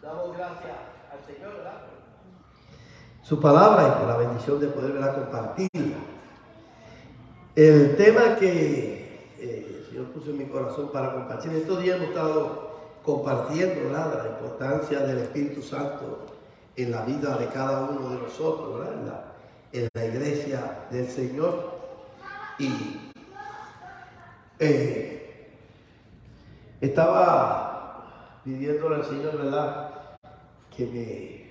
Damos gracias al Señor, ¿verdad? Su palabra y por la bendición de poder compartirla. El tema que el Señor puso en mi corazón para compartir, estos días hemos estado compartiendo, ¿verdad?, la importancia del Espíritu Santo en la vida de cada uno de nosotros, ¿verdad?, en la iglesia del Señor. Y estaba pidiéndole al Señor, ¿verdad?, que me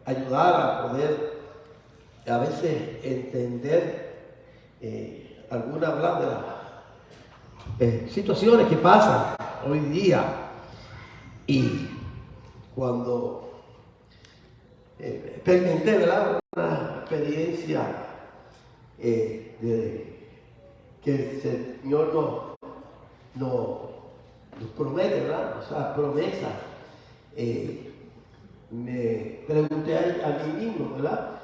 ayudara a poder a veces entender algunas de las situaciones que pasan hoy día. Y cuando experimenté, ¿verdad?, una experiencia que el Señor nos promete, ¿verdad?, o sea, promesas. Me pregunté a mí mismo, ¿verdad?,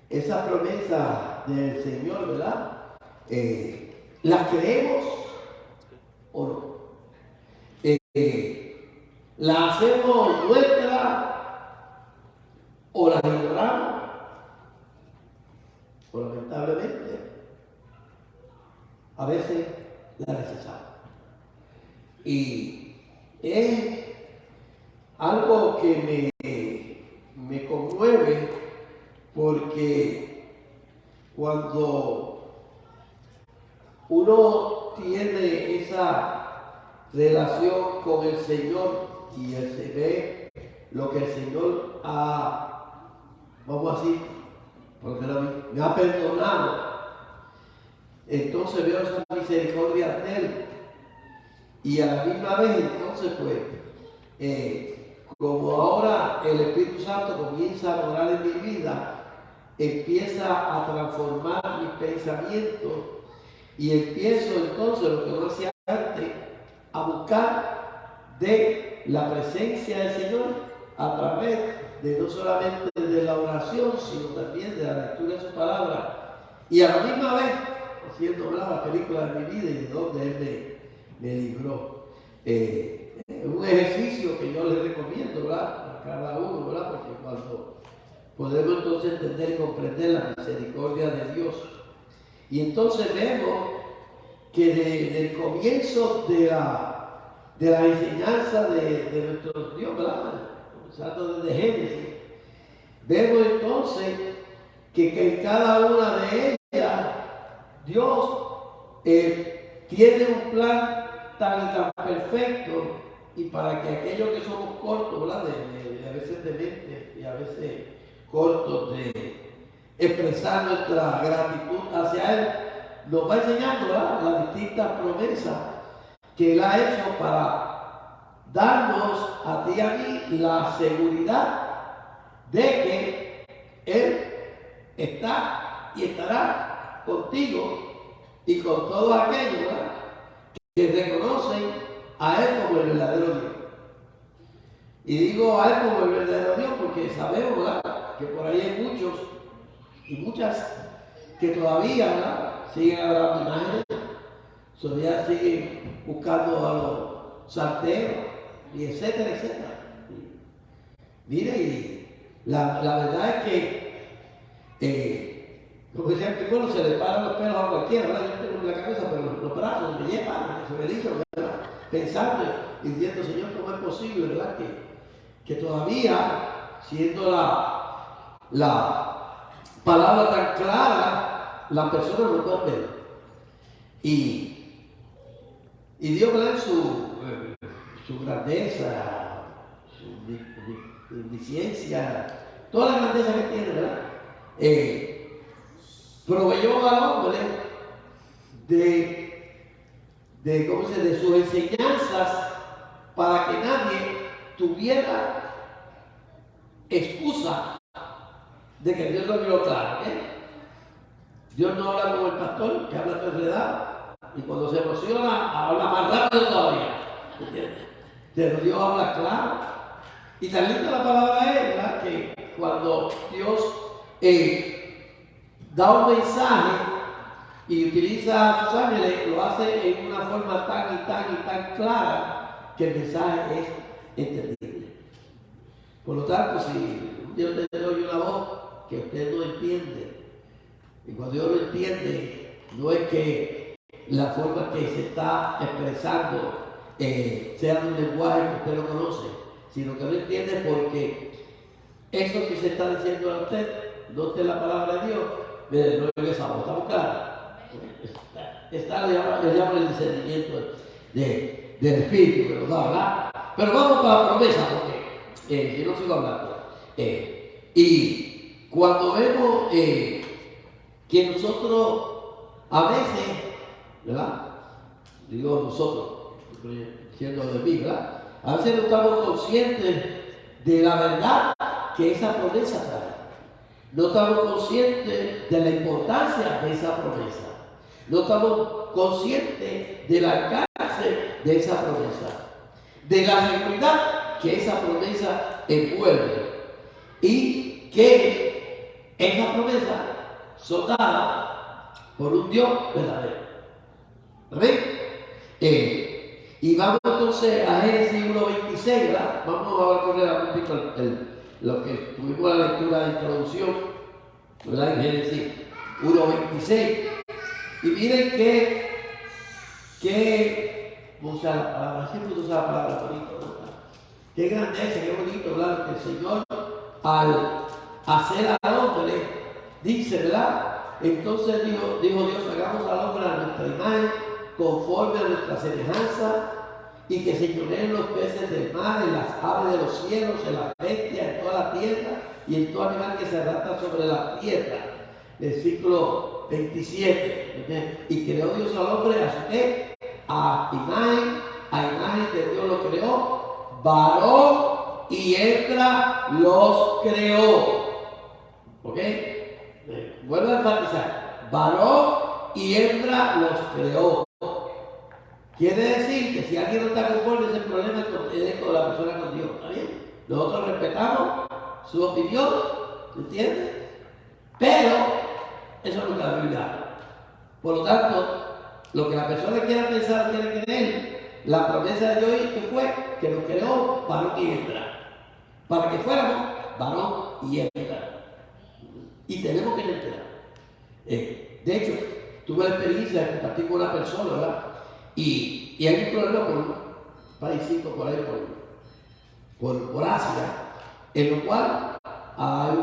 esa promesa del Señor, ¿verdad?, ¿la creemos o no? ¿La hacemos nuestra o la ignoramos? O lamentablemente, a veces la rechazamos. Y es algo que me conmueve, porque cuando uno tiene esa relación con el Señor y Él se ve lo que el Señor vamos a decir, porque me ha perdonado, entonces veo esa misericordia de Él, y a la misma vez entonces pues como ahora el Espíritu Santo comienza a morar en mi vida, empieza a transformar mis pensamientos y empiezo entonces, lo que no hacía antes, a buscar de la presencia del Señor a través de no solamente de la oración, sino también de la lectura de su palabra, y a la misma vez haciendo la película de mi vida y de donde Él me libró. Un ejercicio que yo les recomiendo, ¿verdad?, a cada uno, ¿verdad?, porque cuando podemos entonces entender y comprender la misericordia de Dios, y entonces vemos que desde el comienzo de la enseñanza de nuestro Dios, ¿verdad?, comenzando desde Génesis, vemos entonces que en cada una de ellas Dios tiene un plan tan y tan perfecto, y para que aquellos que somos cortos, ¿verdad?, a veces de mente y a veces cortos de expresar nuestra gratitud hacia Él, nos va enseñando, ¿verdad?, las distintas promesas que Él ha hecho para darnos a ti y a mí la seguridad de que Él está y estará contigo y con todos aquellos, ¿verdad?, que reconocen a Él como el verdadero Dios. Y digo a Él como el verdadero Dios porque sabemos, ¿verdad?, que por ahí hay muchos y muchas que todavía, ¿verdad?, siguen adorando imágenes, todavía siguen buscando a los santeros, y etcétera, etcétera. Mire, y la verdad es que como decía el primero, se le paran los pelos a cualquiera, ¿verdad? Yo tengo en la cabeza, pero los brazos me llevan, se me dice, ¿verdad?, pensando y diciendo, Señor, ¿cómo es posible, verdad, que todavía, siendo la palabra tan clara, las personas no pueden ver? Y Dios, ¿verdad?, su grandeza, su omnisciencia, toda la grandeza que tiene, ¿verdad?, proveyó al hombre de sus enseñanzas para que nadie tuviera excusa de que Dios no vio claro. Dios no habla como el pastor, que habla todo enredado, y cuando se emociona habla más rápido todavía, ¿entiendes? Pero Dios habla claro, y tan linda la palabra es, ¿verdad?, que cuando Dios da un mensaje y utiliza a sus ángeles, lo hace en una forma tan clara que el mensaje es entendible. Por lo tanto, si Dios le oye una voz que usted no entiende, y cuando Dios lo entiende, no es que la forma que se está expresando sea un lenguaje que usted no conoce, sino que lo entiende porque eso que se está diciendo a usted no está en la palabra de Dios. Mire, no es esa voz, ¿estamos claros? Está, le llaman el discernimiento del Espíritu que nos da, ¿verdad? Pero vamos para la promesa, porque si no sigo hablando. Y cuando vemos que nosotros a veces, ¿verdad? Digo nosotros, siendo de mí, ¿verdad? A veces no estamos conscientes de la verdad que esa promesa trae. No estamos conscientes de la importancia de esa promesa. No estamos conscientes del alcance de esa promesa, de la seguridad que esa promesa envuelve y que esa promesa son dadas por un Dios verdadero. ¿Amén? Y vamos entonces a Génesis 1:26, ¿verdad? Vamos a correr un poquito lo que tuvimos la lectura de introducción, ¿verdad? En Génesis 1:26. Y miren que usa la palabra, siempre usa la palabra bonito, ¿no? Qué grandeza, qué bonito, ¿verdad? Que el Señor al hacer al hombre, dice, ¿verdad? Entonces dijo Dios, hagamos al hombre a nuestra imagen, conforme a nuestra semejanza, y que señoreen los peces del mar, en las aves de los cielos, en las bestias, en toda la tierra, y en todo animal que se arrastra sobre la tierra. Versículo 27. Y creó Dios al hombre a su vez, a imagen de Dios lo creó, varón y hembra los creó. ¿Ok? Vuelvo a enfatizar, varón y hembra los creó. Quiere decir que si alguien no está conforme, ese problema es con la persona con Dios. ¿Está bien? Nosotros respetamos su opinión, ¿entiendes? Pero eso no es la Biblia. Por lo tanto, lo que la persona quiera pensar, quiere creer, la promesa de Dios fue que nos creó varón y hembra, para que fuéramos varón y hembra. Y tenemos que entender. De hecho, tuve la experiencia de compartir con una persona, ¿verdad? Y hay un problema con un paísito por ahí, por Asia, en lo cual hay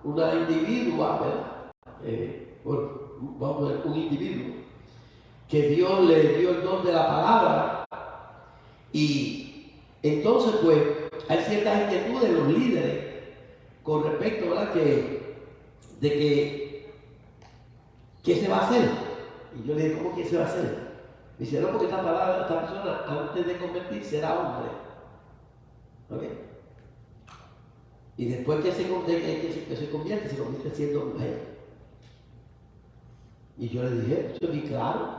una individua, ¿verdad? Vamos a ver, un individuo que Dios le dio el don de la palabra, y entonces pues hay ciertas inquietudes de los líderes con respecto, ¿verdad? ¿Qué se va a hacer? Y yo le dije, ¿cómo que se va a hacer? Me dice, no, porque esta persona, antes de convertirse, será hombre. ¿Ok? Y después que se convierte siendo mujer. Y yo le dije, eso es muy claro.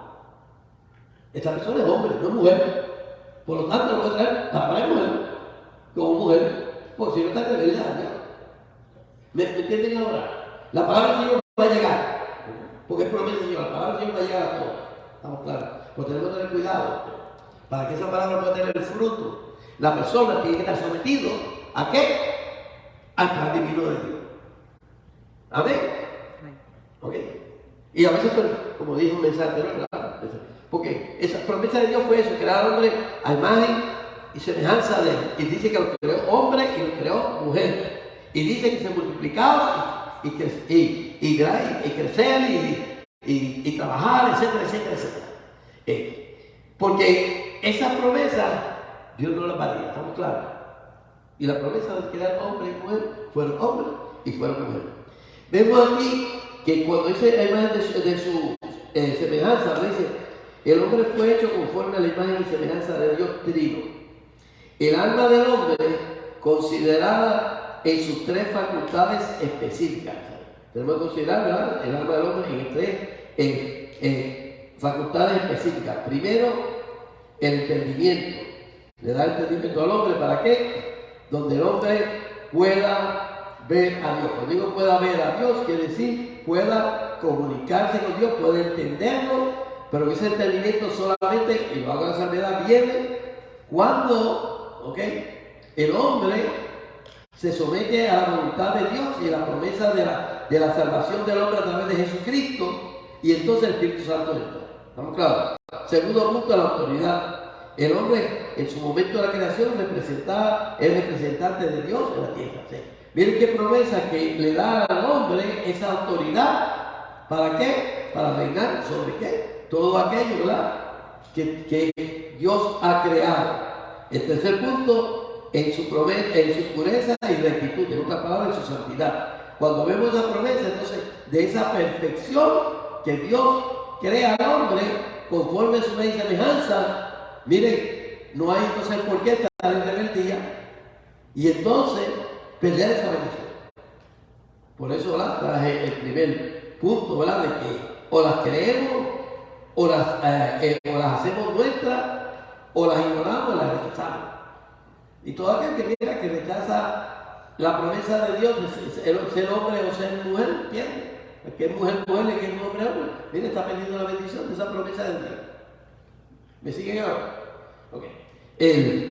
Esta persona es hombre, no es mujer. Por lo tanto, lo voy a traer para mujer, como mujer, porque si no está en realidad, ¿me entienden ahora? La palabra del Señor va a llegar, porque es promesa del Señor, la palabra del Señor va a llegar a todos. Estamos claros. Pero tenemos que tener cuidado para que esa palabra pueda tener el fruto. La persona tiene que estar sometido ¿a qué? Al plan divino de Dios. Amén. ¿Ok? Y a veces, como dijo un mensaje, ¿verdad? Porque esa promesa de Dios fue eso, crear al hombre a imagen y semejanza de él. Y dice que lo creó hombre y lo creó mujer. Y dice que se multiplicaba y crecer y trabajar, etcétera, etcétera, etcétera. Porque esa promesa Dios no la varía, ¿estamos claros? Y la promesa de crear hombre y mujer fueron hombres y fueron mujeres. Vemos aquí que cuando dice la imagen de su semejanza, dice, el hombre fue hecho conforme a la imagen y semejanza de Dios trino. El alma del hombre considerada en sus tres facultades específicas. Tenemos que considerar, ¿verdad?, el alma del hombre en tres facultades específicas. Primero, el entendimiento. Le da entendimiento al hombre, ¿para qué? Donde el hombre pueda ver a Dios. Cuando digo pueda ver a Dios, quiere decir pueda comunicarse con Dios, pueda entenderlo, pero ese entendimiento solamente, y lo hago en la salvedad, viene cuando, ¿ok?, el hombre se somete a la voluntad de Dios y a la promesa de la salvación del hombre a través de Jesucristo, y entonces el Espíritu Santo entra. ¿Estamos claros? Segundo punto, la autoridad. El hombre en su momento de la creación representaba el representante de Dios en la tierra. ¿Sí? Miren qué promesa que le da al hombre esa autoridad. ¿Para qué? Para reinar sobre qué? Todo aquello, ¿verdad?, que Dios ha creado. El tercer punto, en su pureza y rectitud, en otras palabras, en su santidad. Cuando vemos esa promesa, entonces, de esa perfección que Dios crea al hombre conforme a su imagen y semejanza, miren, no hay entonces por qué estar en rebeldía y entonces perder esa bendición. Por eso, ¿verdad?, traje el primer punto, ¿verdad?, de que o las creemos o las hacemos nuestras, o las ignoramos o las rechazamos. Y todo aquel que mira que rechaza la promesa de Dios de ser hombre o ser mujer, pierde. Que es mujer, mujer, que es hombre, hombre. Mira, está perdiendo la bendición de esa promesa de Dios. ¿Me siguen ahora? Ok. El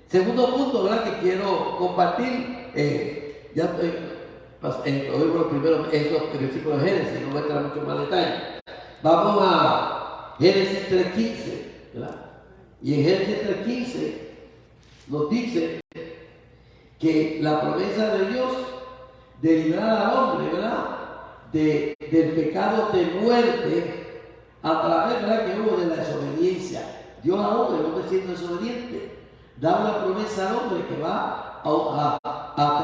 segundo punto, ¿verdad?, que quiero compartir, ya oímos los primeros esos versículos de Génesis, no voy a entrar mucho más detalle. Vamos a Génesis 3:15, ¿verdad? Y en Génesis 3:15 nos dice que la promesa de Dios de librar al hombre, ¿verdad?, del pecado de muerte a través, ¿verdad?, que hubo de la desobediencia. Dios al hombre, el hombre siendo desobediente, da una promesa al hombre que va a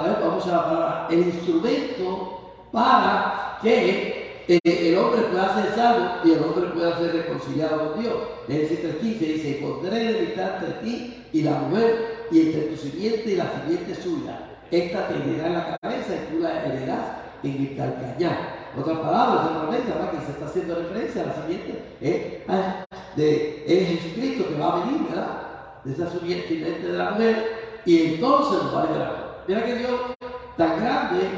traer, vamos a la palabra, el instrumento para que el hombre pueda ser salvo y el hombre pueda ser reconciliado con Dios. Génesis 3:15 dice: pondré enemistad entre ti y la mujer, y entre tu simiente y la simiente suya. Esta te herirá en la cabeza y tú la herirás en el calcañar. En otras palabras, esa promesa, ¿verdad?, que se está haciendo referencia a la simiente es Jesucristo, que va a venir, ¿verdad?, de esa simiente de la mujer, y entonces nos va a liberar. Mira que Dios tan grande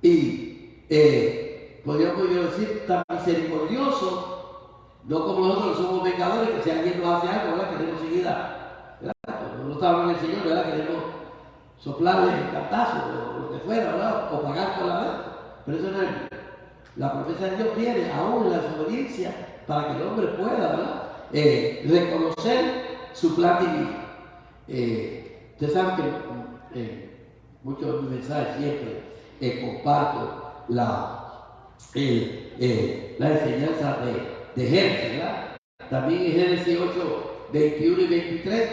y podríamos decir tan misericordioso, no como nosotros somos vengadores, que si alguien nos hace algo, ¿verdad?, queremos seguir cuando no estamos en el Señor, ¿verdad?, queremos soplarle el cartazo o lo que fuera, ¿verdad?, o pagar por la verdad. Pero eso no es. La promesa de Dios viene aún en la desobediencia para que el hombre pueda, ¿verdad?, reconocer su plan divino. Ustedes saben que muchos de mis mensajes siempre comparto la enseñanza de Génesis, ¿verdad? También en Génesis 8, 21 y 23,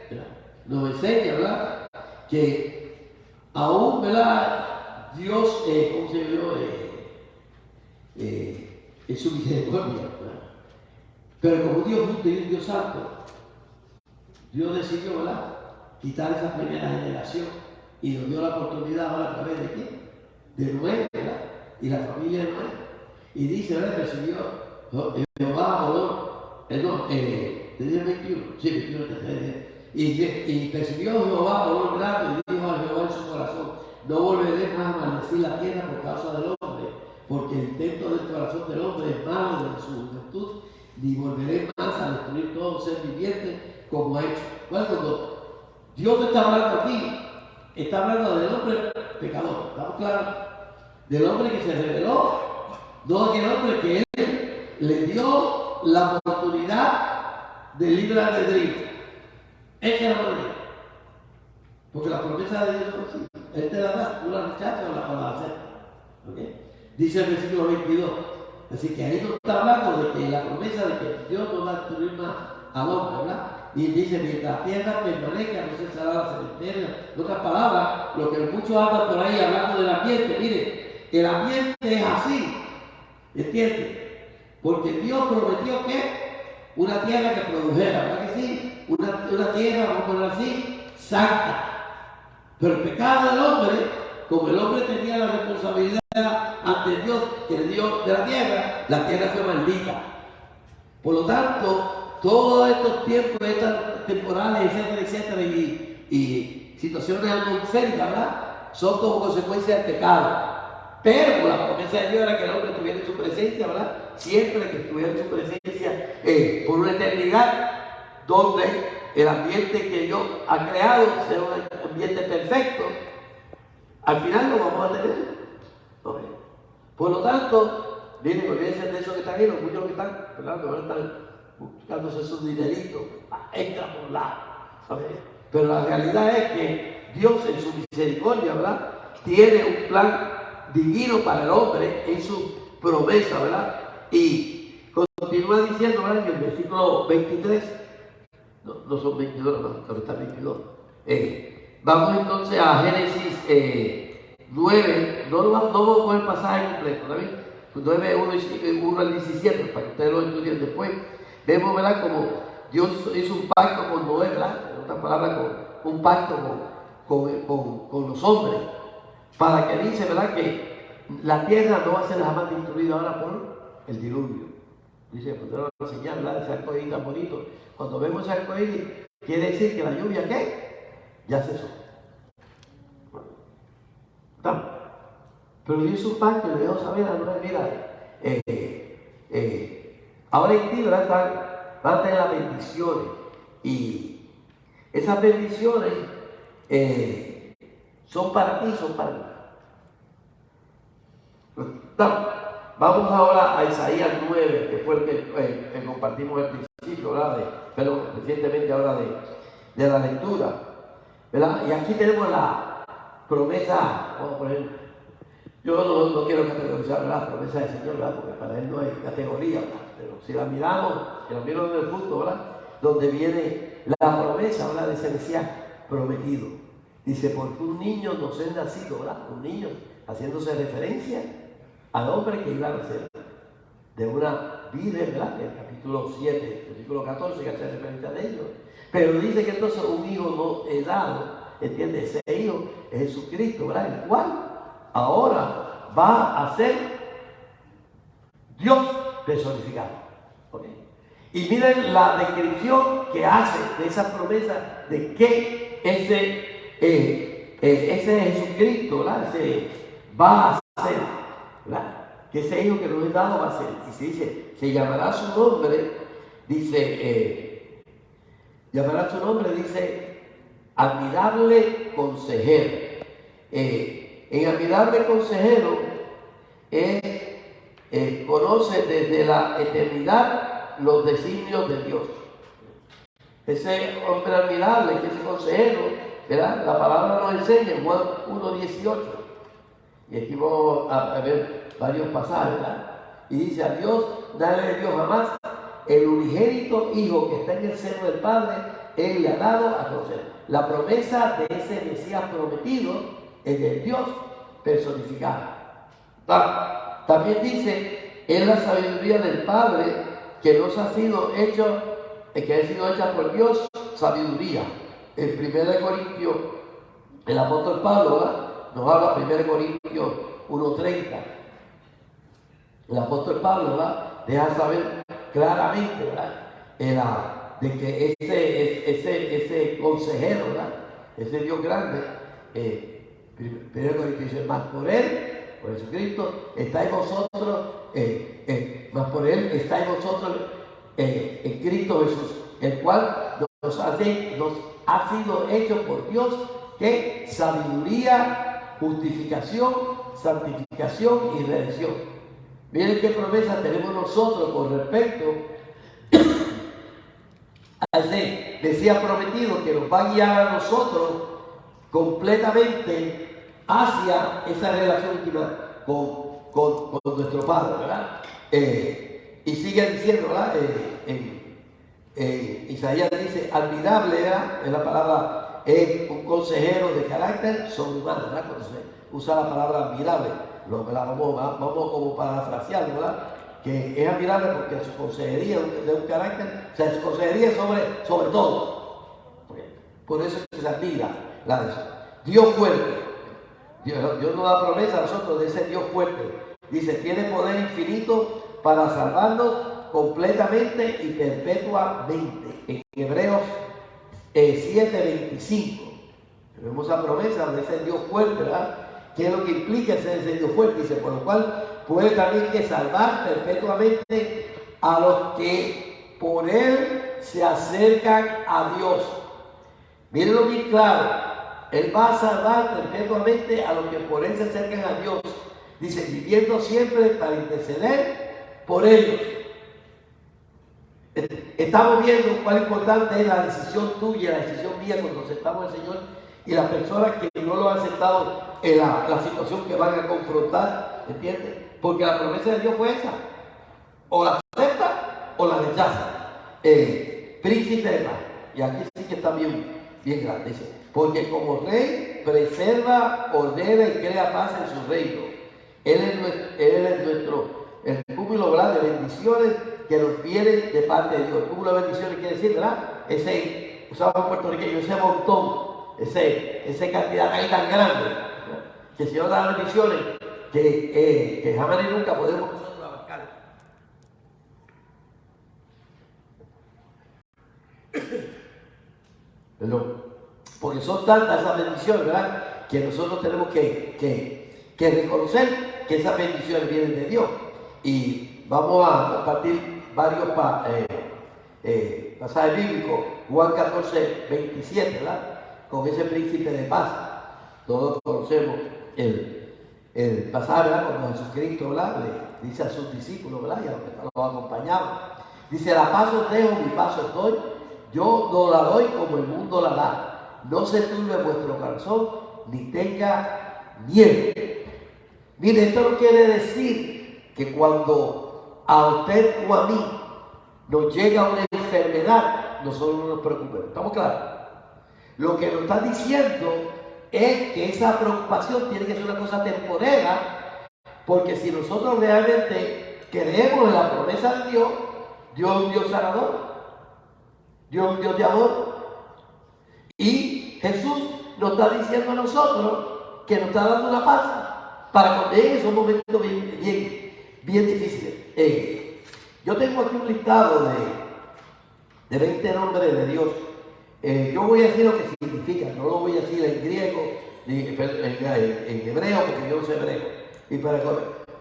¿verdad?, nos enseña, ¿verdad?, que aún, ¿verdad?, Dios, ¿cómo se vio? En su misericordia, ¿verdad?, pero como Dios justo y un Dios santo, Dios decidió, ¿verdad?, quitar esa primera generación y nos dio la oportunidad ahora a través de ¿quién? De Noé, ¿verdad?, y la familia de Noé. Y dice, ¿verdad?, recibió Jehová dolor, tenía 21, sí, 21, y percibió Jehová dolor grande y dijo a Jehová en su corazón: no volveré más a maldecir la tierra por causa del hombre, porque el intento del corazón del hombre es malo desde su juventud, ni volveré más a destruir todo ser viviente como ha hecho. Bueno, cuando Dios está hablando aquí, está hablando del hombre pecador, ¿estamos claros? Del hombre que se rebeló, no aquel hombre que Él le dio la oportunidad de libre albedrío. Esa es la manera. Porque la promesa de Dios es así. Él te la da, tú la rechazas o la aceptas. ¿Okay? Dice el versículo 22. Así que ahí nos está hablando de que la promesa de que Dios no va a destruir más al hombre, ¿verdad? Y dice: mientras la tierra permanezca, no cesará la cementerio. En otras palabras, lo que muchos hablan por ahí hablando del ambiente, miren, el ambiente es así, ¿entiendes? Porque Dios prometió que una tierra que produjera, ¿verdad que sí? Una tierra, vamos a poner así, santa. Pero el pecado del hombre, como el hombre tenía la responsabilidad ante Dios que le dio de la tierra fue maldita. Por lo tanto, todos estos tiempos, estas temporales, etcétera, etcétera, y situaciones atmosféricas, ¿verdad?, son como consecuencia del pecado. Pero la promesa de Dios era que el hombre estuviera en su presencia, ¿verdad? Siempre que estuviera en su presencia por una eternidad, donde el ambiente que Dios ha creado sea un ambiente perfecto, al final lo vamos a tener. ¿Ok? Por lo tanto, miren, olvídense de eso que están ahí, los muchos que están, ¿verdad? Que ahora están buscándose sus dineritos extra por lado. Pero la realidad es que Dios en su misericordia, ¿verdad?, tiene un plan divino para el hombre en su promesa, ¿verdad? Y continúa diciendo, ¿verdad?, en el versículo 23, no son 22, no está 22. Vamos entonces a Génesis 9, no vamos a poner el pasaje completo, ¿está bien? 9, 1 al 17, para que ustedes lo estudien después. Vemos, ¿verdad?, como Dios hizo un pacto con Noé, ¿verdad? En otras palabras, un pacto con los hombres, para que dice, ¿verdad?, que la tierra no va a ser jamás destruida ahora por el diluvio. Dice, pues tengo una señal, ¿verdad?, ese arcoíris tan bonito. Cuando vemos ese arcoíris, quiere decir que la lluvia, ¿qué? Ya cesó. Pero Dios hizo un pacto y le dejó saber a Noé, mira, ahora en ti, ¿verdad?, van a tener las bendiciones, y esas bendiciones son para ti, son para mí. Vamos ahora a Isaías 9, que fue el que compartimos al principio, ¿verdad? Pero recientemente ahora de la lectura, ¿verdad? Y aquí tenemos la promesa, vamos a poner, yo no quiero categorizar la promesa del Señor, ¿verdad?, porque para Él no hay categoría, ¿verdad? Pero si la miramos, si la miro en el punto, ¿verdad?, donde viene la promesa, ¿verdad?, de ese Mesías prometido. Dice, porque un niño nos es nacido, ¿verdad? Un niño, haciéndose referencia al hombre que iba a nacer de una virgen, ¿verdad?, en el capítulo 7, versículo 14, que hace referencia de ellos. Pero dice que entonces un hijo no es dado, ¿entiendes? Ese hijo es Jesucristo, ¿verdad?, el cual ahora va a ser Dios personificado. ¿Okay? Y miren la descripción que hace de esa promesa de que ese Jesucristo, ¿verdad?, va a ser, ¿verdad?, que ese hijo que nos es dado va a ser. Y se dice, se llamará su nombre, dice, admirable consejero. En admirable consejero conoce desde la eternidad los designios de Dios. Ese hombre admirable, que ese consejero, ¿verdad?, la palabra nos enseña en Juan 1:18. Y aquí vamos a ver varios pasajes, ¿verdad? Y dice, a Dios, nadie le dio jamás el unigénito Hijo que está en el seno del Padre, Él le ha dado a conocer. La promesa de ese Mesías prometido es de Dios personificado. También dice, es la sabiduría del Padre que nos ha sido hecha, por Dios, sabiduría. En 1 Corintios, el apóstol Pablo, ¿verdad?, nos habla 1 Corintios 1:30. El apóstol Pablo, ¿verdad?, deja saber claramente, ¿verdad?, de que ese consejero, ¿verdad?, ese Dios grande, 1 Corintios dice, más por Él, por Jesucristo, estáis vosotros, más por Él estáis vosotros en Cristo Jesús, el cual nos ha sido hecho por Dios, que sabiduría, justificación, santificación y redención. Miren qué promesa tenemos nosotros con respecto a ese Mesías prometido, que nos va a guiar a nosotros completamente hacia esa relación íntima con nuestro Padre, ¿verdad? Y sigue diciendo, ¿verdad? Isaías dice, admirable, ¿verdad?, es la palabra, es un consejero de carácter sobrehumano, ¿verdad? Cuando se usa la palabra admirable, vamos como parafrasearlo, ¿verdad?, que es admirable porque su consejería de un carácter, o sea, su consejería sobre todo. Por eso es que se admira la de eso. Dios fuerte. Dios nos da promesa a nosotros de ese Dios fuerte. Dice, tiene poder infinito para salvarnos completamente y perpetuamente. En Hebreos 7:25. Tenemos esa promesa de ese Dios fuerte, ¿verdad? ¿Qué es lo que implica ser ese Dios fuerte? Dice, por lo cual puede también que salvar perpetuamente a los que por Él se acercan a Dios. Mírenlo bien claro. Él va a salvar perpetuamente a los que por Él se acercan a Dios. Dice, viviendo siempre para interceder por ellos. Estamos viendo cuán importante es la decisión tuya, la decisión mía cuando aceptamos al Señor, y las personas que no lo han aceptado en la situación que van a confrontar, ¿entiendes? Porque la promesa de Dios fue esa: o la acepta o la rechaza. Príncipe de paz. Y aquí sí que está bien grande. Dice, porque como rey preserva, ordena y crea paz en su reino. Él es nuestro el cúmulo, ¿verdad?, de bendiciones que nos vienen de parte de Dios. El cúmulo de bendiciones quiere decir, ¿verdad?, ese, usamos en puertorriqueño, ese montón, esa cantidad ahí tan grande, ¿verdad?, que el Señor da bendiciones que jamás ni nunca podemos nosotros abarcar. Perdón. Porque son tantas esas bendiciones, ¿verdad?, que nosotros tenemos que reconocer que esas bendiciones vienen de Dios. Y vamos a compartir varios pasajes bíblicos. Juan 14, 27, ¿verdad?, con ese príncipe de paz. Todos conocemos el pasaje, ¿verdad?, cuando Jesucristo, ¿verdad?, le dice a sus discípulos, ¿verdad?, y a los que los acompañaban. Dice, la paz os dejo, mi paz os doy. Yo no la doy como el mundo la da. No se turbe vuestro corazón, ni tenga miedo. Mire, esto no quiere decir que cuando a usted o a mí nos llega una enfermedad, nosotros no nos preocupemos. ¿Estamos claros? Lo que nos está diciendo es que esa preocupación tiene que ser una cosa temporera, porque si nosotros realmente creemos en la promesa de Dios, Dios es un Dios sanador, Dios es un Dios de amor. Y Jesús nos está diciendo a nosotros que nos está dando una paz para cuando lleguen esos momentos bien difíciles. Yo tengo aquí un listado de 20 nombres de Dios. Yo voy a decir lo que significa, no lo voy a decir en griego ni en hebreo, porque yo no sé hebreo. Y para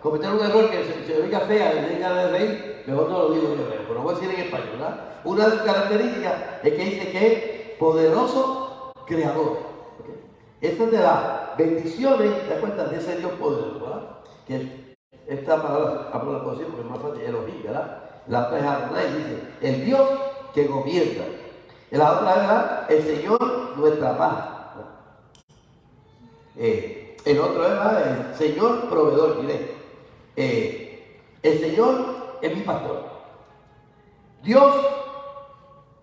cometer un error que se oiga fea y tenga de reír, mejor no lo digo en hebreo, pero lo voy a decir en español, ¿verdad? Una de sus características es que dice que es poderoso creador. ¿Okay? Esta es de las bendiciones, te cuentas, de ese Dios poderoso, ¿verdad? Que esta palabra la puedo decir porque es más fácil, Elohim, ¿verdad? La otra es Adonai, dice, el Dios que gobierna. Y la otra es, ¿verdad?, el Señor nuestra paz. El otro es, ¿verdad?, el Señor proveedor, diré. El Señor es mi pastor. Dios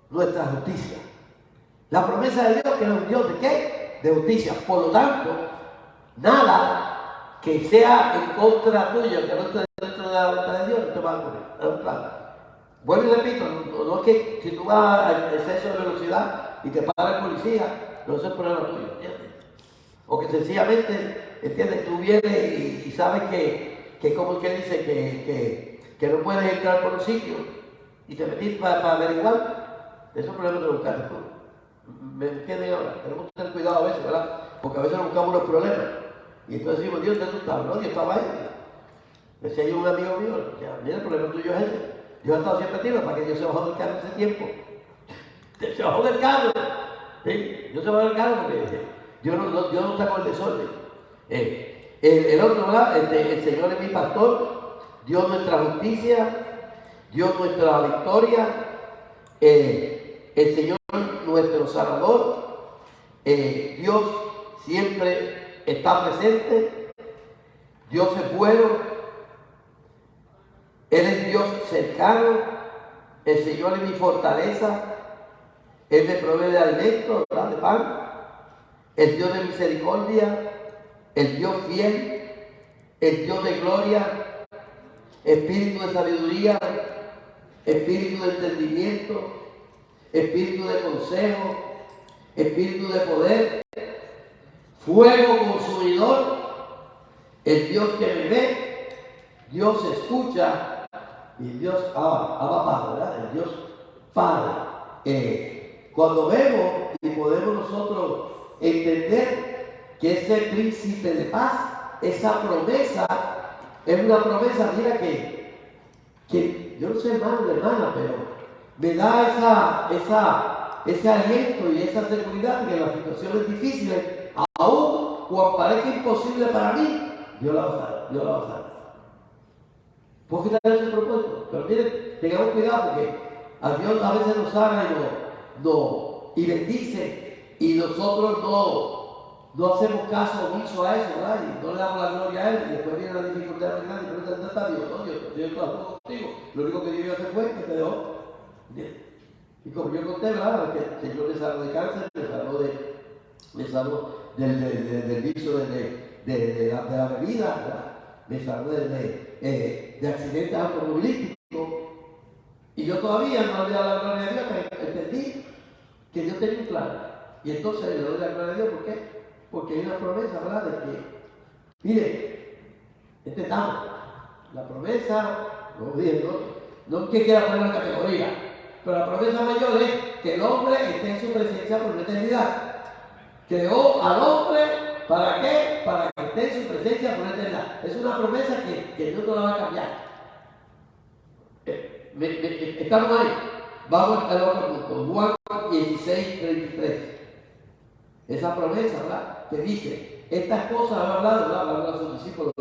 nuestra justicia. La promesa de Dios que es un Dios de ¿qué? De justicia. Por lo tanto, nada que sea en contra tuya, que no esté dentro de la voluntad de Dios, no te va a ocurrir. Vuelvo y repito, no es que si tú vas al exceso de velocidad y te para el policía, no es el problema tuyo, ¿entiendes? O que sencillamente, ¿entiendes?, tú vienes y sabes que como que dice que no puedes entrar por un sitio y te metís para averiguar, eso es el problema de buscarte tú. ¿Me entienden ahora? Tenemos que tener cuidado a veces, ¿verdad? Porque a veces nos buscamos los problemas. Y entonces decimos, Dios, ¿dónde tú estabas? No, Dios estaba ahí. Decía yo un amigo mío, mira, el problema tuyo es ese. Dios ha estado siempre tiro para que Dios se bajó del carro ese tiempo. Se bajó del carro. ¿Sí? Dios se bajó del carro porque Dios no está con el desorden. El otro, ¿verdad? El Señor es mi pastor. Dios nuestra justicia. Dios nuestra victoria. El Señor nuestro sanador. Dios siempre está presente. Dios es bueno. Él es Dios cercano. El Señor es mi fortaleza. Él me provee de alimento, ¿verdad?, de pan. El Dios de misericordia. El Dios fiel. El Dios de gloria. Espíritu de sabiduría. Espíritu de entendimiento. Espíritu de consejo. Espíritu de poder. Fuego consumidor. El Dios que me ve. Dios escucha. Y Dios ama Padre, ¿verdad? El Dios Padre. Cuando vemos y podemos nosotros entender que ese príncipe de paz, esa promesa, es una promesa, mira que yo no sé, hermano, hermana, pero me da ese aliento y esa seguridad que en las situaciones difíciles, aún cuando parezca imposible para mí, Dios la va a usar, Dios la va a usar. ¿Por qué dar ese propósito? Pero miren, tengamos cuidado porque a Dios a veces nos habla y bendice y nosotros no hacemos caso omiso a eso, ¿verdad? Y no le damos la gloria a Él y después viene la dificultad más grande y pregunta, ¿dónde está Dios? No, Dios trabajó contigo. Lo único que Dios iba a hacer fue que te dejó. Y como yo conté, ¿verdad? Que el Señor me salvó de cáncer, me salvó del vicio de la bebida, ¿verdad? Me salvó de accidentes automovilísticos. Y yo todavía no había dado la gloria a Dios, pero entendí que Dios tenía un plan. Y entonces le doy la gloria a Dios, ¿por qué? Porque hay una promesa, ¿verdad? De que, mire, entendamos, la promesa, como dije, no que quiera poner una categoría, pero la promesa mayor es que el hombre esté en su presencia por una eternidad. Creó al hombre, ¿para qué? Para que esté en su presencia por una eternidad. Es una promesa que Dios no la va a cambiar. Estamos ahí. Vamos al otro punto. Juan 16:33. Esa promesa, ¿verdad? Que dice, estas cosas han hablado, ¿verdad? Hablando a sus discípulos,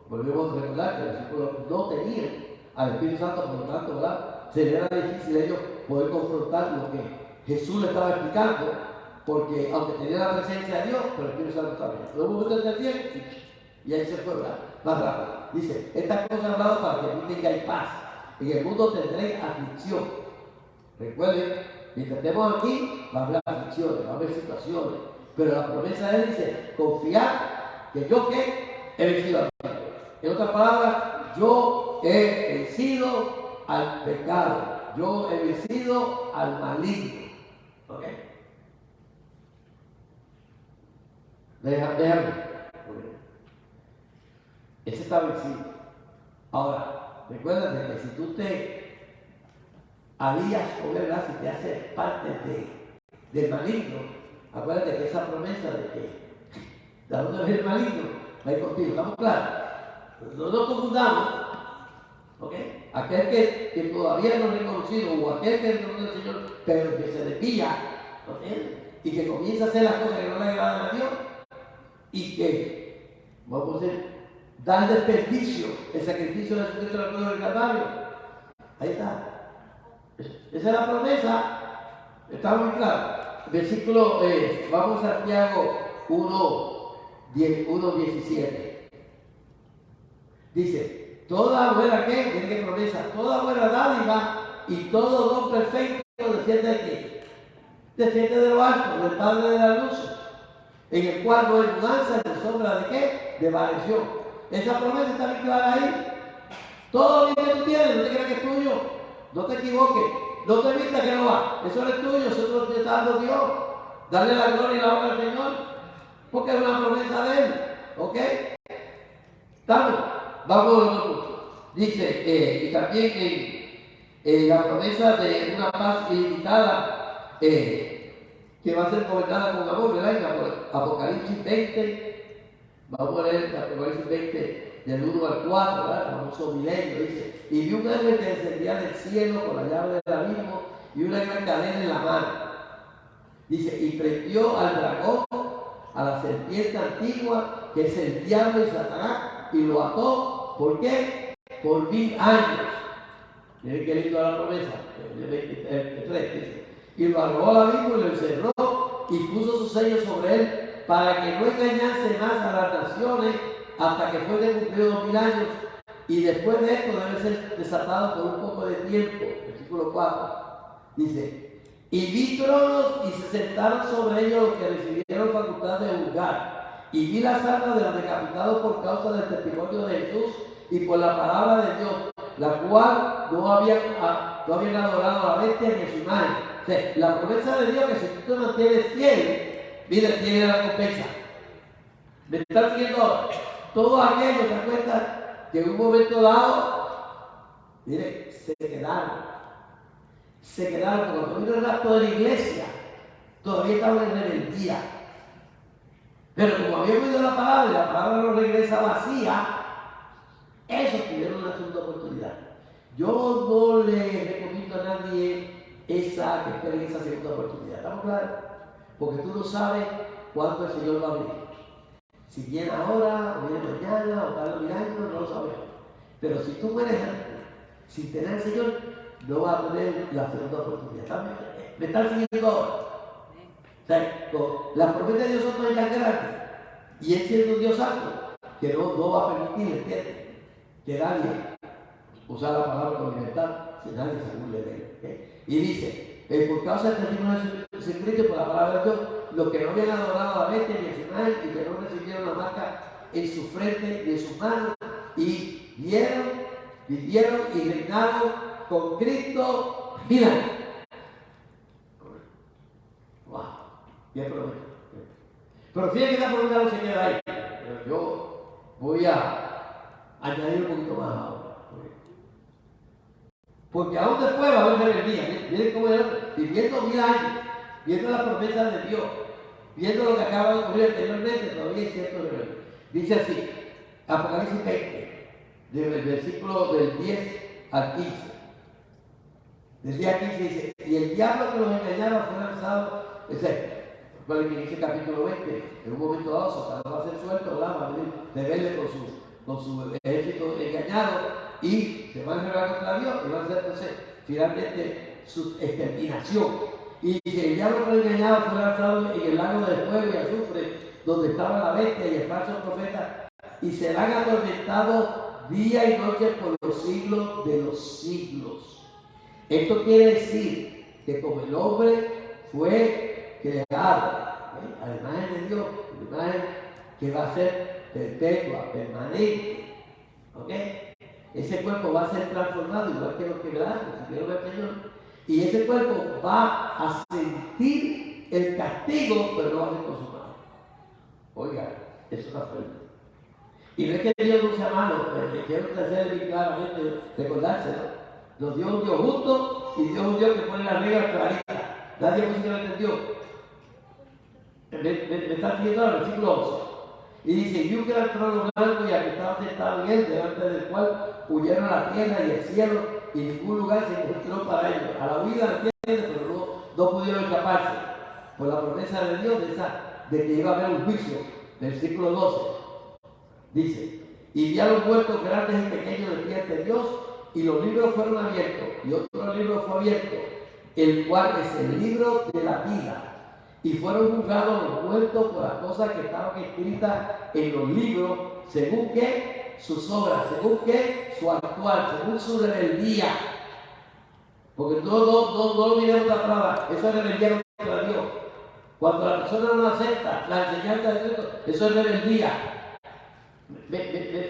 volvemos a recordar que los discípulos no tenían al Espíritu Santo, por lo tanto, ¿verdad? Se les era difícil a ellos poder confrontar lo que Jesús le estaba explicando, porque aunque tenía la presencia de Dios, pero el Espíritu Santo estaba bien. Todo el mundo entendía y ahí se fue, ¿verdad? Más rápido. Dice, estas cosas han hablado para que aquí tengáis paz. En el mundo tendréis aflicción. Recuerden, mientras estemos aquí, va a haber aflicciones, va a haber situaciones. Pero la promesa de él dice, confiar que yo que he vencido al pecado. En otras palabras, yo he vencido al pecado. Yo he vencido al maligno. ¿Ok? Déjame. Ese está vencido. Ahora, recuérdate que si tú te alías con él, si te haces parte del maligno, acuérdate que esa promesa de que de dónde viene el maligno va a ir contigo. ¿Estamos claros? No nos confundamos. ¿Ok? Aquel que todavía no ha reconocido o aquel que reconoce al Señor, pero que se desvía, ¿ok? Y que comienza a hacer las cosas que no le agradan a Dios y que, vamos a decir, dar desperdicio el sacrificio de Jesucristo en la cruz del Calvario. Ahí está. Esa es la promesa. Está muy claro. Versículo, vamos a Santiago 1:17. Dice, toda buena, ¿qué? Tiene que promesa, toda buena dádiva y todo don perfecto desciende de qué? Desciende de lo alto, del Padre de la luz, en el cual no hay mudanza ni sombra de qué? De variación. Esa promesa está bien clara ahí. Todo lo que tú tienes, no te creas que es tuyo. No te equivoques. No te vistas que no va. Eso no es tuyo, eso te está dando Dios. Dale la gloria y la honra al Señor. Porque es una promesa de Él. ¿Ok? ¿Estamos? Vamos a otro punto. Dice, y también en la promesa de una paz ilimitada, que va a ser gobernada con amor, ¿verdad? En Apocalipsis 20, vamos a leer Apocalipsis 20 del 1 al 4, ¿verdad? El famoso milenio, dice, y vi un ángel que descendía del cielo con la llave del abismo y una gran cadena en la mano. Dice, y prendió al dragón, a la serpiente antigua, que es el diablo y Satanás, y lo ató, ¿por qué? Por 1000 años. Miren qué lindo la promesa, el 23, dice, y lo arrojó al abismo y lo encerró y puso su sello sobre él para que no engañase más a las naciones hasta que fuese cumplido 2000 años, y después de esto debe ser desatado por un poco de tiempo. Versículo 4 dice, y vi tronos y se sentaron sobre ellos los que recibieron facultad de juzgar, y vi las almas de los decapitados por causa del testimonio de Jesús y por la palabra de Dios, la cual no habían adorado a la bestia ni a su imagen. O sea, la promesa de Dios que si tú te mantienes fiel, mira, tiene la recompensa. ¿Me están siguiendo ahora? Todos aquellos que cuentan que en un momento dado, mire, se quedaron. Cuando vino el rapto de la iglesia, todavía estaban en rebeldía. Pero como habían oído la palabra y la palabra no regresa vacía, esos tuvieron una segunda oportunidad. Yo no le recomiendo a nadie que espere esa segunda oportunidad. ¿Estamos claros? Porque tú no sabes cuándo el Señor va a venir. Si viene ahora, o viene mañana, o tarda 1000 años, no lo sabemos. Pero si tú mueres antes, sin tener al Señor, no vas a tener la segunda oportunidad. ¿Me están siguiendo ahora? O sea, las promesas de Dios son tan grandes, y Él siendo un Dios santo, que no va a permitir, ¿entiendes?, que nadie usa la palabra con libertad, si nadie se burle de Él. ¿Okay? Y dice, por causa del testimonio de Jesucristo, por la palabra de Dios, los que no habían adorado a la bestia ni a su imagen y que no recibieron la marca en su frente ni en sus manos, y vivieron y reinaron con Cristo 1000 años. ¡Wow! ¡Qué promesa! Pero fíjate que esta promesa no se queda ahí. Yo voy a añadir un poquito más ahora. Porque aún después va a haber rebeldía. Miren cómo es, viviendo 1000 años, viendo las promesas de Dios, viendo lo que acaba de ocurrir anteriormente, todavía hay cierto rebelde. Dice así, Apocalipsis 20, del versículo del 10 al 15. Del día 15 dice, y el diablo que los engañaba fue lanzado, recuerden que en ese capítulo 20, en un momento dado, Satanás va a ser suelto, ¿verdad? Va a venir rebelde con su ejército engañado, y se van a rebelar contra Dios, y van a ser entonces finalmente su exterminación. Y que el diablo que lo engañaba fue lanzado en el lago de fuego y azufre, donde estaba la bestia y el falso profeta, y serán atormentados día y noche por los siglos de los siglos. Esto quiere decir que como el hombre fue creado a la imagen de Dios, la imagen que va a ser perpetua, permanente, ¿ok? Ese cuerpo va a ser transformado igual que los quebrados, si quiero ver al Señor, y ese cuerpo va a sentir el castigo, pero no va a ser consumado. Oiga, eso está fuerte. Y no es que Dios no sea malo, quiero hacer bien claramente, recordárselo. Nos dio un Dios justo y Dios un Dios que pone las reglas claritas. Nadie lo entendió. Me está siguiendo al versículo 11. Y dice, y vi un gran trono blanco y al que estaba sentado en él, delante del cual huyeron la tierra y el cielo, y ningún lugar se encontró para ellos. A la huida la tierra, pero no pudieron escaparse. Por la promesa de Dios de que iba a haber un juicio. Versículo 12. Dice, y vi a los muertos grandes y pequeños de pie ante Dios, y los libros fueron abiertos, y otro libro fue abierto, el cual es el libro de la vida. Y fueron juzgados los muertos por las cosas que estaban escritas en los libros, según que sus obras, según que su actual, según su rebeldía. Porque no lo miremos la palabra, eso es rebeldía contra Dios. Cuando la persona no acepta la enseñanza de Dios, eso es rebeldía.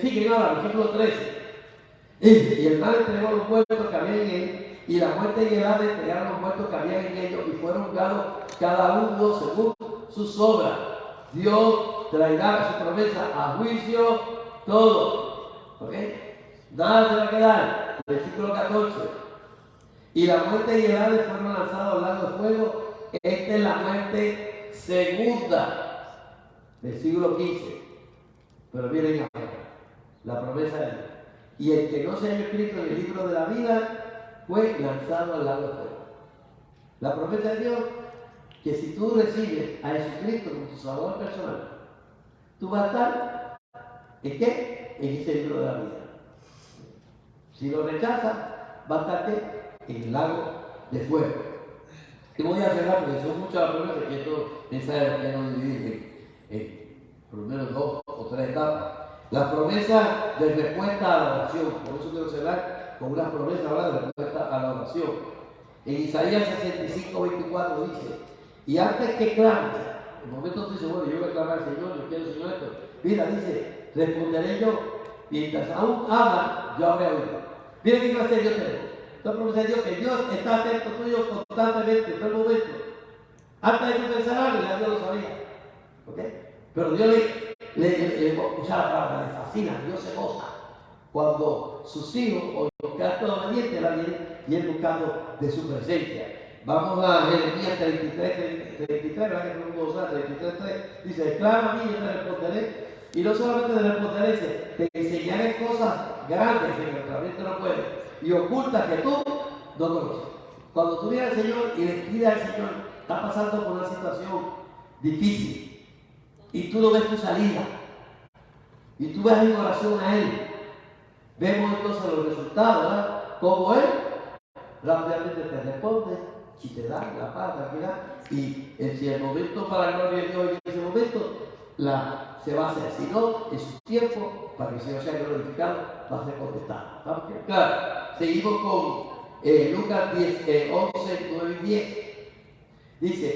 Fíjense ahora, versículo 13. Y el mal entregó los muertos que había en él, y la muerte y el Hades entregaron los muertos que había en ellos, y fueron juzgados cada uno según sus obras. Dios traerá su promesa a juicio todo. ¿Ok? Nada se va a quedar. Versículo 14. Y la muerte y el Hades fueron lanzados al lago de fuego. Esta es la muerte segunda. Versículo 15. Pero miren ahora, la promesa de Dios. Y el que no se haya escrito en el libro de la vida fue lanzado al lago de fuego. La promesa de Dios, que si tú recibes a Jesucristo como tu salvador personal, tú vas a estar ¿en qué? En ese libro de la vida. Si lo rechazas, va a estar ¿qué? En el lago de fuego. Y voy a cerrar porque son muchas las promesas que esto mensaje lo quiero dividir en por lo menos 2 o 3 etapas. La promesa de respuesta a la oración, por eso quiero cerrar con una promesa ahora de respuesta a la oración. En Isaías 65, 24 dice, y antes que clames, en el momento tú dices, bueno, yo voy a clamar al Señor, yo quiero Señor esto. Mira, dice, responderé yo, mientras aún hablan, yo habré oído. Miren qué clase de Dios tenemos. Esta promesa de Dios, que Dios está atento tuyo constantemente, en todo momento. Antes de que pensar algo, ya Dios lo sabía. ¿Ok? Pero Dios escuchar la palabra, le fascina, Dios se goza cuando sus hijos o los que han estado obedientes la vienen y él buscando de su presencia. Vamos a Jeremías 33, ¿verdad que no puedo usar? 33:3 dice, clama a mí y yo te responderé. Y no solamente te responderé, te enseñaré cosas grandes que naturalmente no puedes, y ocultas que tú no conoces. Cuando tú vienes al Señor y le pides al Señor, está pasando por una situación difícil y tú no ves tu salida y tú ves en oración a Él, vemos entonces los resultados, ¿verdad? Como Él rápidamente te responde y te da la paz, tranquilidad. Y si el momento para la gloria de Dios en ese momento se va a hacer, si no, en su tiempo, para que el Señor sea glorificado, va a ser contestado. ¿Estamos claro? Seguimos con Lucas 10, 11, 9 y 10. Dice,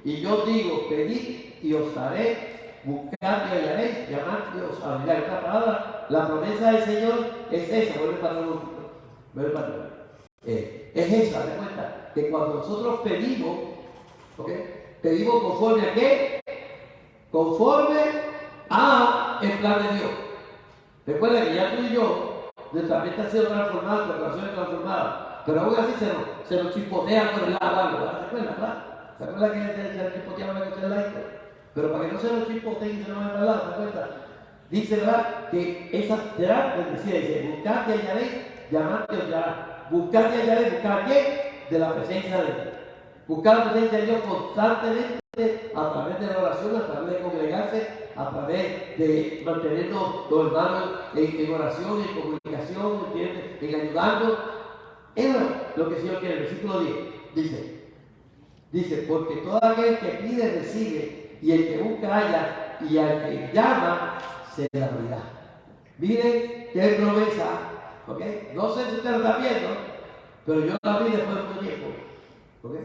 y yo digo, pedid y os daré, buscad y hallaréis, llamad y os abrirá. Esta palabra, la promesa del Señor es esa. Vuelve para el último. Vuelve para el último. Es esa, de cuenta, que cuando nosotros pedimos, pedimos conforme a qué? Conforme a el plan de Dios. Recuerda que ya tú y yo, nuestra mente ha sido transformada, nuestra corazón es transformada, pero aún así se nos chispotea por el lado algo, ¿verdad? ¿Se acuerdan, verdad? ¿Se acuerdan que se chispoteaba la cosa del laico? Pero para que no se nos chispotee y se nos vaya para el lado, ¿se acuerdan? Dice, ¿verdad? Que esa será bendecida, dice, buscad y hallaréis, llamad y os dará. Buscar y hallar, buscar qué? De la presencia de Dios. Buscar la presencia de Dios constantemente a través de la oración, a través de congregarse, a través de mantenernos los hermanos en oración, en comunicación, en ayudando. Es lo que el Señor quiere. El versículo 10 dice, porque todo aquel que pide recibe, y el que busca halla, y al que llama se le abrirá. Miren qué promesa. ¿Okay? No sé si usted lo está viendo, pero yo la vi después de mucho tiempo. ¿Okay?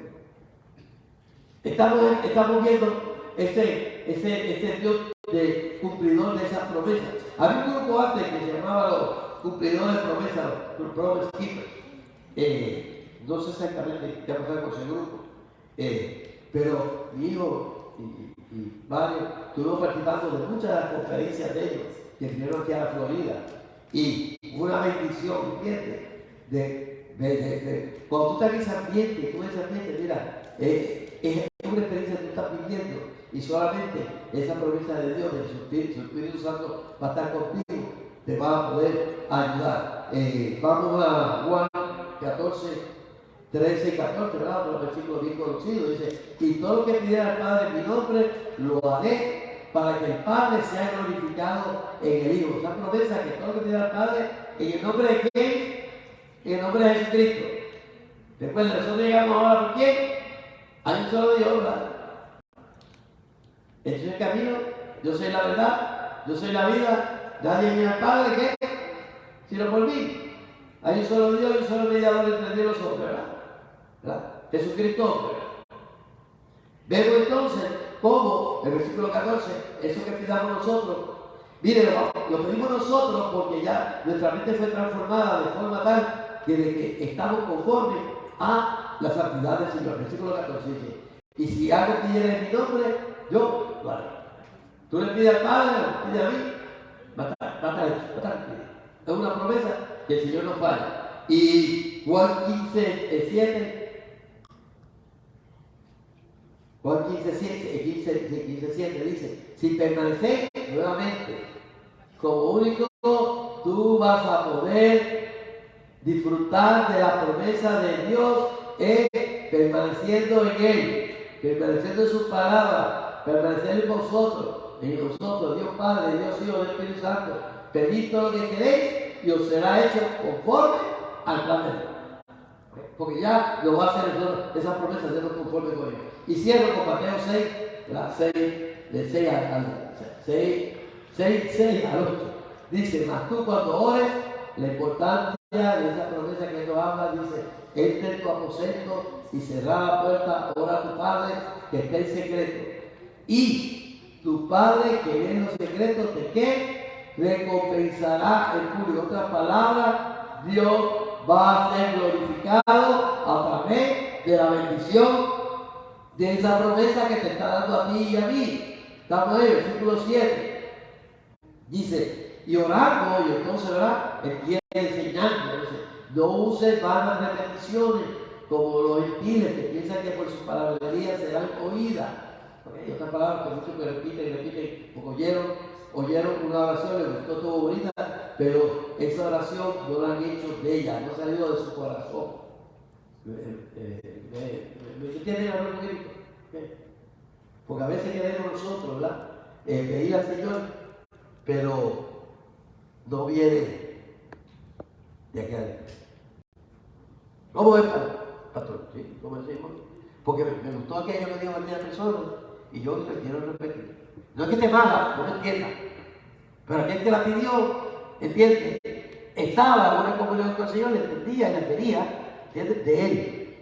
Estamos viendo ese Dios de cumplidor de esas promesas. Había un grupo antes que se llamaba los cumplidores de promesas, los promise keepers. No sé exactamente qué ha pasado con ese grupo, pero mi hijo y varios estuvimos participando de muchas de las conferencias de ellos que vinieron aquí a la Florida. Y una bendición, ¿entiendes? Cuando tú estás en ese ambiente, tú en ese ambiente, mira, es una experiencia que tú estás viviendo y solamente esa promesa de Dios, de su Espíritu Santo va a estar contigo, te va a poder ayudar. Vamos a Juan 14, 13 y 14, ¿verdad? Los versículos bien conocidos, dice, y todo lo que pidiera al Padre en mi nombre, lo haré para que el Padre sea glorificado en el Hijo. Esa promesa que todo lo que pide al Padre, en el nombre de quién? En el nombre de Jesucristo. Después nosotros llegamos ahora por quién? Hay un solo Dios, ¿verdad? Yo soy el camino, yo soy la verdad, yo soy la vida, nadie viene al Padre, ¿qué? Sino por mí. Hay un solo Dios y un solo mediador entre Dios y los hombres, ¿verdad? Jesucristo, hombre. Vemos entonces cómo, el versículo 14, eso que pidamos nosotros, mire, lo pedimos nosotros porque ya nuestra mente fue transformada de forma tal que de que estamos conformes a la santidad del Señor. Versículo 14 dice, y si algo pidiera en mi nombre, yo lo haré. Tú le pides al Padre, le pides a mí, va a estar hecho. Es una promesa que el Señor nos falla. Y Juan 15, 7. Juan 15:7 dice, si permaneces nuevamente como único, tú vas a poder disfrutar de la promesa de Dios permaneciendo en Él, permaneciendo en su palabra, permaneciendo en nosotros, Dios Padre, Dios Hijo, Dios Espíritu Santo. Pedid todo lo que queréis y os será hecho conforme al plan de Dios. Porque ya lo va a hacer esa promesa de no conforme con Él. Y cierro con Mateo 6, del 6 al 8. Dice, mas tú cuando ores, la importancia de esa promesa que nos habla, dice, entra en tu aposento y cerrar la puerta, ora a tu Padre que está en secreto. Y tu Padre que ve en los secretos, ¿de qué? Recompensará en público. En otras palabras, Dios va a ser glorificado a través de la bendición de esa promesa que te está dando a ti y a mí. Estamos ahí, versículo 7. Dice, y orando, y entonces, ¿verdad? Él quiere enseñando. Dice, no uses vanas repeticiones como los gentiles que piensan que por sus palabrerías serán oídas. Hay otras palabras que muchos que repiten, porque oyeron una oración, les gustó, estuvo bonita, pero esa oración no la han hecho de ella, no ha salido de su corazón. ¿Me entienden ahora un poquito? Porque a veces queremos nosotros, ¿verdad? Pedir al Señor, pero no viene de aquí adentro. ¿Cómo es, pastor? ¿Sí? ¿Cómo decimos? Porque me gustó aquello que dijo aquella persona y yo te quiero repetir. No es que esté mala, no me entienda, pero aquel que la pidió, entiende, estaba en una comunión con el Señor, le entendía y la quería, ¿entiendes? De Él.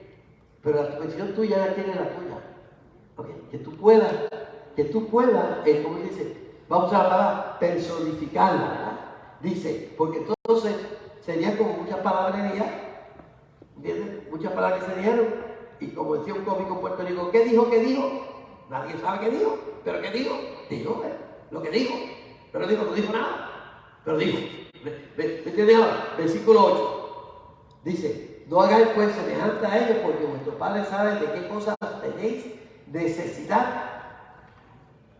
Pero la petición tuya ya tiene la tuya. ¿Okay? Que tú puedas, como dice, vamos a la palabra personificarla, ¿verdad? Dice, porque entonces sería como muchas palabrerías, ¿entiendes? Muchas palabras que se dijeron, y como decía un cómico en Puerto Rico, ¿qué dijo? ¿Qué dijo? Nadie sabe qué dijo, pero ¿qué dijo? Dijo lo que dijo, pero dijo, no dijo nada, pero dijo. ¿Me entiendes ahora? Versículo 8, dice, no hagáis pues semejante a ellos, porque vuestro Padre sabe de qué cosas tenéis necesidad,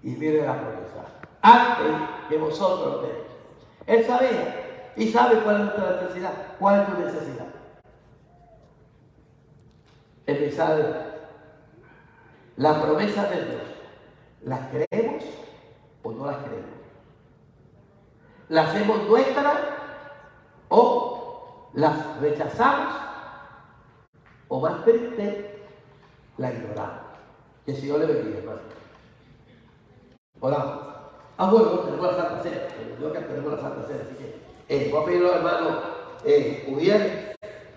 y mire la promesa, antes que vosotros lo tenéis. Él sabía y sabe cuál es nuestra necesidad. ¿Cuál es tu necesidad? El mensaje de Dios. Las promesas de Dios, ¿las creemos o no las creemos? ¿Las hacemos nuestras o las rechazamos? O más triste, la ignoramos. Que el Señor le bendiga, hermano. Oramos. Bueno, tenemos la Santa Cena. Tenemos la Santa Cena, así que voy a pedir a los hermanos Uriel